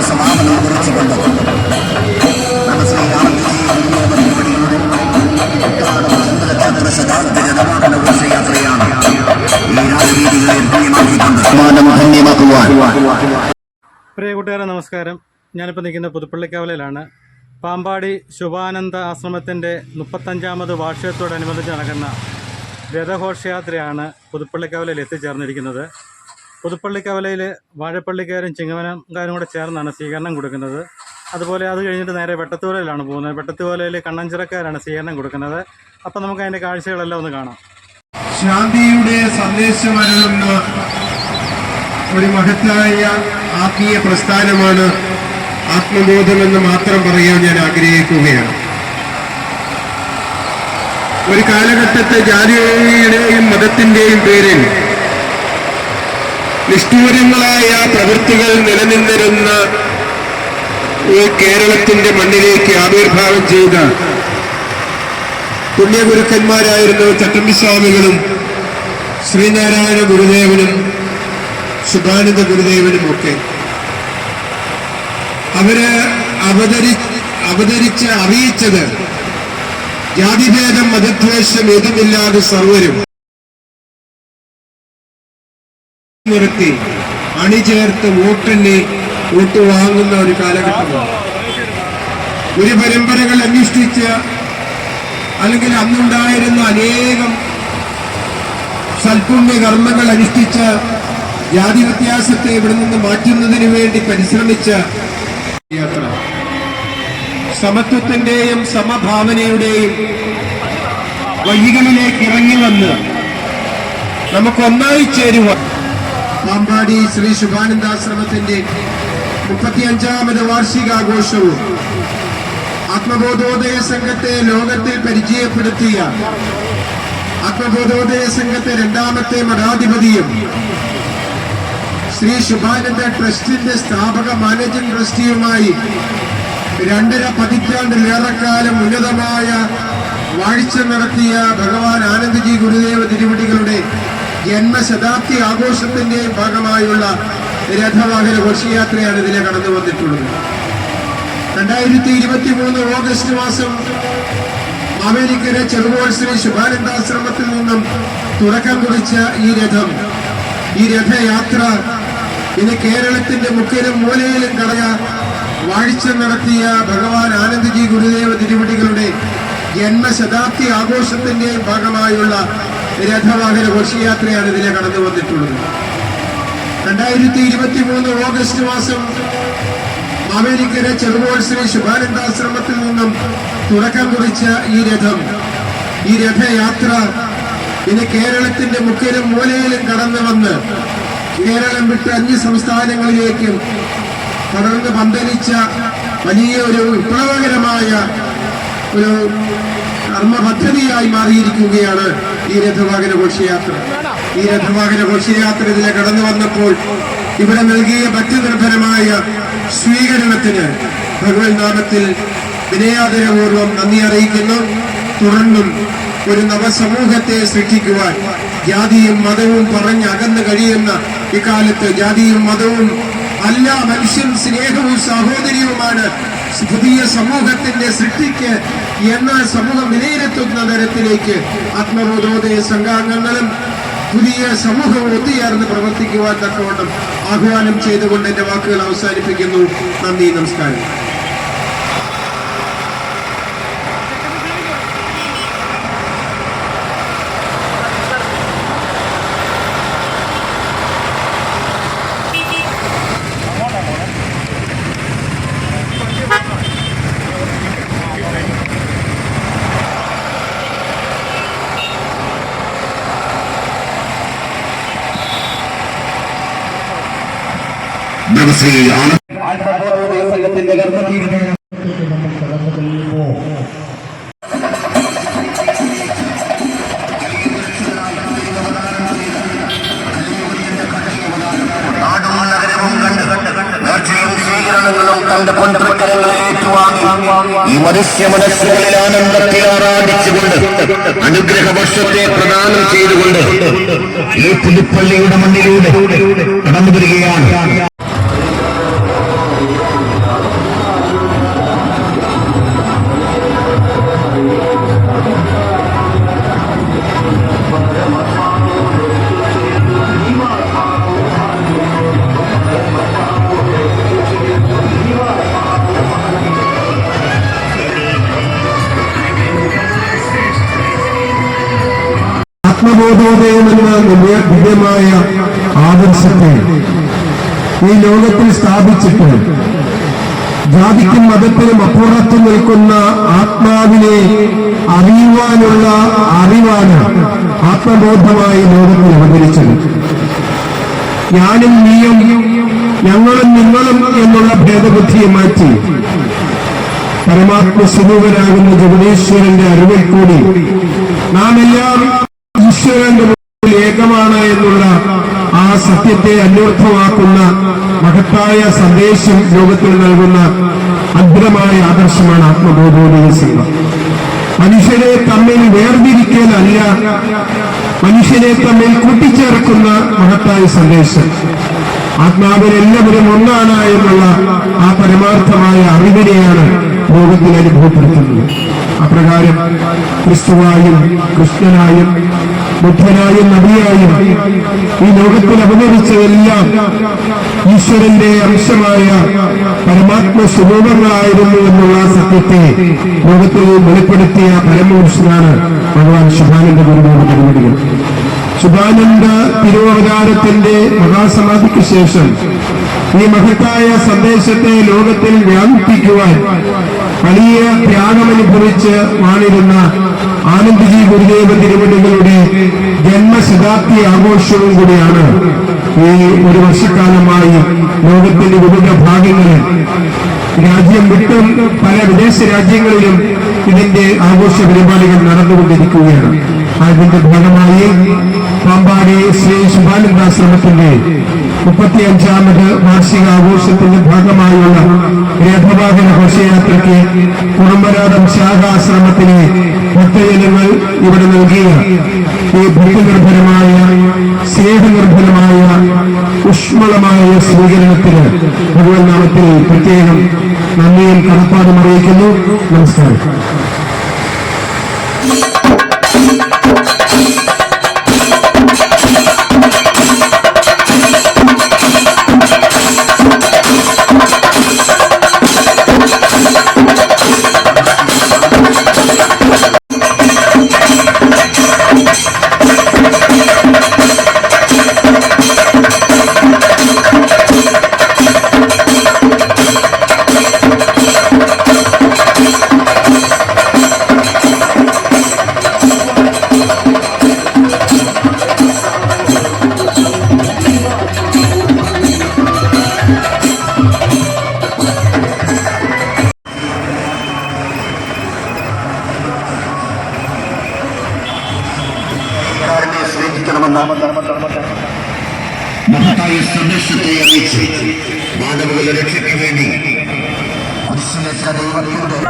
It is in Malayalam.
സമാപനം കുറിച്ചുകൊണ്ട് ഘോഷയാത്രയാണ് ഈ രാജവീതികളെ ധന്യമാക്കുവാൻ. പ്രിയ കൂട്ടുകാരെ നമസ്കാരം. ഞാനിപ്പോൾ നിൽക്കുന്ന പുതുപ്പള്ളിക്കവലയിലാണ്. പാമ്പാടി ശുഭാനന്ദ ആശ്രമത്തിൻ്റെ 35ാമത് വാർഷികത്തോടനുബന്ധിച്ച് നടക്കുന്ന രഥഘോഷയാത്രയാണ് പുതുപ്പള്ളിക്കവലയിൽ എത്തിച്ചേർന്നിരിക്കുന്നത്. പുതുപ്പള്ളിക്കവലയിൽ വാഴപ്പള്ളിക്കാരും ചിങ്ങവനംകാരും കൂടെ ചേർന്നാണ് സ്വീകരണം കൊടുക്കുന്നത്. അതുപോലെ അത് കഴിഞ്ഞിട്ട് നേരെ വെട്ടത്തുവലയിലാണ് പോകുന്നത്. വെട്ടത്തുവലയിൽ കണ്ണഞ്ചിറക്കാരാണ് സ്വീകരണം കൊടുക്കുന്നത്. അപ്പം നമുക്ക് അതിൻ്റെ കാഴ്ചകളെല്ലാം ഒന്ന് കാണാം. ശാന്തിയുടെ സന്ദേശമരുളുന്ന ഒരു മഹത്തായ ആത്മീയ പ്രസ്ഥാനമാണ് ആത്മബോധമെന്ന് മാത്രം പറയാൻ ഞാൻ ആഗ്രഹിക്കുകയാണ്. ഒരു കാലഘട്ടത്തെ ജാതിയുടെയും മതത്തിന്റെയും പേരിൽ നിഷ്ഠൂരങ്ങളായ പ്രവൃത്തികൾ നിലനിന്നിരുന്ന കേരളത്തിന്റെ മണ്ണിലേക്ക് ആവിർഭാവം ചെയ്ത പുണ്യഗുരുക്കന്മാരായിരുന്നു ചട്ടമ്പിസ്വാമികളും ശ്രീനാരായണ ഗുരുദേവനും ശുഭാനന്ദ ഗുരുദേവനും ഒക്കെ. അവര് അറിയിച്ചത് ജാതിഭേദം മതദ്വേഷം ഏതുമില്ലാതെ സർവരും നിർത്തി അണിചേർത്ത് വോട്ട് വാങ്ങുന്ന ഒരു കാലഘട്ടമാണ്. ഒരു പരമ്പരകൾ അന്വേഷിച്ച് അല്ലെങ്കിൽ അന്നുണ്ടായിരുന്ന അനേകം സൽപുണ്യ കർമ്മങ്ങൾ അനുഷ്ഠിച്ച് ജാതി വ്യത്യാസത്തെ ഇവിടെ നിന്ന് മാറ്റുന്നതിന് വേണ്ടി പരിശ്രമിച്ച യാത്ര സമത്വത്തിന്റെയും സമഭാവനയുടെയും വഴികളിലേക്ക് ഇറങ്ങി വന്ന് നമുക്കൊന്നായി ചേരുവാൻ പാമ്പാടി ശ്രീ ശുഭാനന്ദാശ്രമത്തിന്റെ 35ാമത് വാർഷികാഘോഷവും ആത്മബോധോദയ സംഘത്തെ ലോകത്തിൽ പരിചയപ്പെടുത്തിയ ആത്മബോധോദയ സംഘത്തെ 2ാമത്തെ മഠാധിപതിയും ശ്രീ ശുഭാനന്ദ ട്രസ്റ്റിന്റെ സ്ഥാപക മാനേജിംഗ് ട്രസ്റ്റിയുമായി 2.5 പതിറ്റാണ്ടിലേറെക്കാലം ഉന്നതമായ വാഴ്ച നടത്തിയ ഭഗവാൻ ആനന്ദജി ഗുരുദേവ തിരുവടികളുടെ ജന്മശതാബ്ദി ആഘോഷത്തിന്റെയും ഭാഗമായുള്ള രഥവാഹന ഘോഷയാത്രയാണ് ഇതിലെ കടന്നു വന്നിട്ടുള്ളത്. 2023 ഓഗസ്റ്റ് മാസം മാവേലിക്കര ചെറുകോൾ ശ്രീ ശുഭാനന്ദാശ്രമത്തിൽ നിന്നും തുടക്കം കുറിച്ച ഈ രഥയാത്ര ഇന്ന് കേരളത്തിന്റെ മുക്കിലും മൂലയിലും കടക വാഴ്ച നടത്തിയ ഭഗവാൻ ആനന്ദജി ഗുരുദേവ തിരുവടികളുടെ ജന്മശതാബ്ദി ആഘോഷത്തിന്റെയും ഭാഗമായുള്ള രഥവാഹന ഘോഷയാത്രയാണ് ഇതിലെ കടന്നു വന്നിട്ടുള്ളത്. 2023 ഓഗസ്റ്റ് മാസം മാവേലിക്കര ചെറുകോൾ ശ്രീ ശുഭാനന്ദാശ്രമത്തിൽ നിന്നും തുടക്കം കുറിച്ച ഈ രഥയാത്ര ഇന്ന് കേരളത്തിന്റെ മുക്കിലും മൂലയിലും കടന്നു വന്ന് കേരളം വിട്ട് അന്യ സംസ്ഥാനങ്ങളിലേക്കും പടർന്ന് പന്തലിച്ച വലിയ ഒരു വിപ്ലവകരമായ ഒരു കർമ്മ പദ്ധതിയായി മാറിയിരിക്കുകയാണ് ഈ രഥവാഹന ഘോഷയാത്ര. ഈ രഥവാഹന ഘോഷയാത്ര ഇതിലെ കടന്നു വന്നപ്പോൾ ഇവിടെ നൽകിയ ഭക്തിനിർഭരമായ സ്വീകരണത്തിന് ഭഗവത് നാമത്തിൽ വിനയാദരപൂർവ്വം നന്ദി അറിയിക്കുന്നു. തുടർന്നും ഒരു നവസമൂഹത്തെ സൃഷ്ടിക്കുവാൻ ജാതിയും മതവും പറഞ്ഞ് അകന്നു കഴിയുന്ന ഇക്കാലത്ത് ജാതിയും മതവും അല്ല, മനുഷ്യൻ സ്നേഹവും സാഹോദര്യവുമാണ് പുതിയ സമൂഹത്തിന്റെ സൃഷ്ടിക്ക് എന്ന സമൂഹം വിലയിരുത്തുന്ന തരത്തിലേക്ക് ആത്മബോധോദയ സംഘാംഗങ്ങളും പുതിയ സമൂഹവും ഒത്തുചേർന്ന് പ്രവർത്തിക്കുവാൻ തക്കവണ്ണം ആഹ്വാനം ചെയ്തുകൊണ്ട് എന്റെ വാക്കുകൾ അവസാനിപ്പിക്കുന്നു. നന്ദി, നമസ്കാരം. ശ്രീ സംഘത്തിന്റെ ഗർഭത്തിൽ തന്റെ പൊൻതൃക്കരങ്ങളെ ഏറ്റുവാങ്ങി ഈ മനുഷ്യ മനസ്സുകളിൽ ആനന്ദത്തെ ആരാധിച്ചുകൊണ്ട് അനുഗ്രഹ വർഷത്തെ പ്രദാനം ചെയ്തുകൊണ്ട് ഈ പുതുപ്പള്ളിയുടെ മണ്ണിലൂടെ കടന്നു വരികയാണ്. ആത്മബോധോദയം എന്ന ദിവ്യമായ ആദർശത്തെ ഈ ലോകത്തിൽ സ്ഥാപിച്ചിട്ട് ജാതിക്കും മതത്തിനും അപ്പുറത്ത് നിൽക്കുന്ന ആത്മാവിനെ അറിയുവാനുള്ള അറിവാണ് ആത്മബോധമായി ലോകത്തിൽ അവതരിച്ചത്. ഞാനും നീയും, ഞങ്ങളും നിങ്ങളും എന്നുള്ള ഭേദബുദ്ധിയെ മാറ്റി പരമാത്മ സ്വരൂപനാകുന്ന ജഗദീശ്വരന്റെ അറിവിൽ കൂടി നാം എല്ലാം ഈശ്വരന്റെ മുന്നിൽ ഏകമാണ് എന്നുള്ള ആ സത്യത്തെ അന്വർത്ഥമാക്കുന്ന മഹത്തായ സന്ദേശം ലോകത്തിൽ നൽകുന്ന അദ്ഭുതമായ ആദർശമാണ് ആത്മബോധോദയ സംഘം. മനുഷ്യരെ തമ്മിൽ വേർതിരിക്കലല്ല, മനുഷ്യരെ തമ്മിൽ കൂട്ടിച്ചേർക്കുന്ന മഹത്തായ സന്ദേശം. ആത്മാവിലെല്ലാവരും ഒന്നാണ് എന്നുള്ള ആ പരമാർത്ഥമായ അറിവിനെയാണ് ലോകത്തിൽ അനുഭവപ്പെടുത്തുന്നത്. അപ്രകാരം ക്രിസ്തുവായും കൃഷ്ണനായും ബുദ്ധനായും നബിയായും ഈ ലോകത്തിൽ അവതരിച്ചതെല്ലാം ഈശ്വരന്റെ അംശമായ പരമാത്മ സ്വരൂപങ്ങളായിരുന്നു എന്നുള്ള സത്യത്തെ ലോകത്തിൽ വെളിപ്പെടുത്തിയ പരമപുരുഷനാണ് ഭഗവാൻ ശുഭാനന്ദ ഗുരുദേവ തിരുവടികൾ. ശുഭാനന്ദ തിരുവവതാരത്തിന്റെ മഹാസമാധിക്ക് ശേഷം ഈ മഹത്തായ സന്ദേശത്തെ ലോകത്തിൽ വ്യാപിപ്പിക്കുവാൻ വലിയ ത്യാഗമനുഭവിച്ച് വാണിരുന്ന ആനന്ദജി ഗുരുദേവ തിരുവടികളുടെ ജന്മശതാബ്ദി ആഘോഷവും കൂടിയാണ് ഈ ഒരു വർഷക്കാലമായി ലോകത്തിന്റെ വിവിധ ഭാഗങ്ങളിൽ രാജ്യം വിട്ടും പല വിദേശ രാജ്യങ്ങളിലും ഇതിന്റെ ആഘോഷ പരിപാടികൾ നടന്നുകൊണ്ടിരിക്കുകയാണ്. അതിന്റെ ഭാഗമായി പാമ്പാടി ശ്രീ ശുഭാനന്ദാശ്രമത്തിന്റെ 35ാമത് വാർഷികാഘോഷത്തിന്റെ ഭാഗമായുള്ള രഥവാഹന ഘോഷയാത്രയ്ക്ക് കുടുംബനാഥം ശാഖാശ്രമത്തിലെ ഭക്തജനങ്ങൾ ഇവിടെ നൽകിയ ഈ ഭക്തിനിർഭരമായ സ്നേഹനിർഭരമായ ഊഷ്മളമായ സ്വീകരണത്തിന് ഭഗവൻ നാമത്തിൽ പ്രത്യേകം നന്ദിയും കടപ്പാടും അറിയിക്കുന്നു. നമസ്കാരം. മഹത്തായ സന്ദേശത്തെ അറിയിച്ച് മാനവരുടെ രക്ഷയ്ക്ക് വേണ്ടി ദൈവത്തിന്റെ